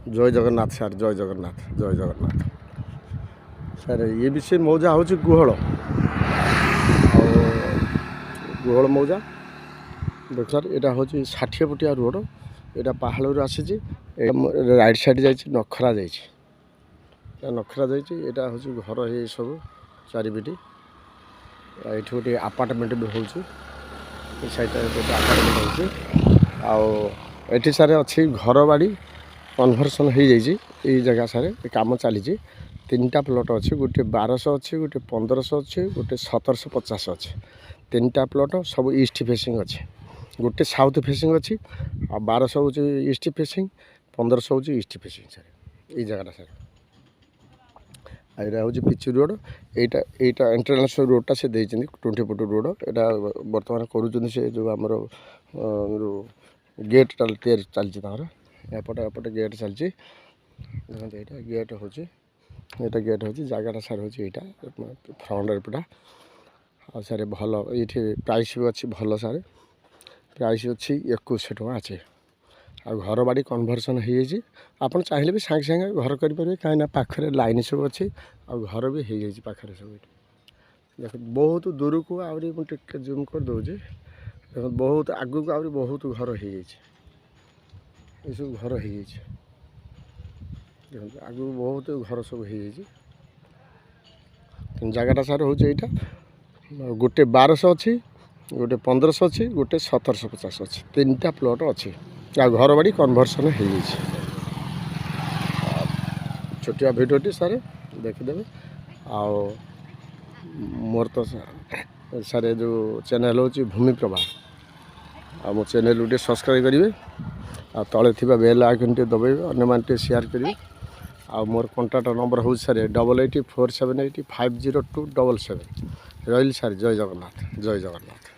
जय जगन्नाथ सार जय जगन्नाथ जय जगन्नाथ सार ये भी से मौजा हूँ गुहल गुहल मौजा देख सर यहाँ हूँ 60 फुटिया रोड यहाँ पहाड़ आसी राइट साइड जा नखरा नखरा जाटा हूँ घर ये सब चारिपिटी ये गोटे आपार्टमेंट भी हो सैड गोटे आपार्टमेंट होटी सारे अच्छी घर बाड़ी कन्भर्सन हो जगह सारे काम चली 3टा प्लट अच्छी गोटे 1200 अच्छी गोटे 1500 अच्छी गोटे 1750 अच्छे 3टा प्लट सब ईस्ट फेसिंग अच्छे गोटे साउथ फेसिंग अच्छी 1200 हूँ ईस्ट फेसिंग 1500 हूँ ईस्ट फेसिंग सारे ये जगह सारे यहाँ हूँ पिच रोड यहाँ एंट्रेंस रोडटा से 20 फुट रोड यहाँ बर्तमान करूँ से जो आमर गेट चलती एपटे एपटे गेट चलती देखते गेट हूँ यहाँ गेट हूँ जगटा सार हूँ यहाँ फ्रंट एपटा आ सारे भल ये प्राइस भी अच्छी भल सारे प्राइस अच्छी 2100 टଙ୍କା अच्छे आ घर बाड़ी कन्भर्सन हो आप चाहिए भी सागे सागे घर करेंगे कहीं पाखे लाइन सब अच्छी आ घर भी हो पाखे सब देख बहुत दूर को आहरी मुझे जूम कर दूसरी देख बहुत आगू को आहरी बहुत घर हो सब घर हो देख आगू बहुत घर सब हो जगटा सार हूँ यहाँ गोटे 1200 अच्छी गोटे 1500 अच्छी गोटे 1750 अच्छी 3टा प्लट अच्छी आ घर बाड़ी कन्भर्सन हो छोटिया भिडियोटी सारे देखिदेवे आ मोर तो सारे जो चैनल हूँ भूमि प्रभा आ मो चैनल गोटे सब्सक्राइब करेंगे आ तले थी बेल आइकन टे दबाइबे अन्य माने शेयर करेंगे आ मोर कॉन्टैक्ट नंबर हूँ सारे 8847850277 रही सारे जय जगन्नाथ जय जगन्नाथ।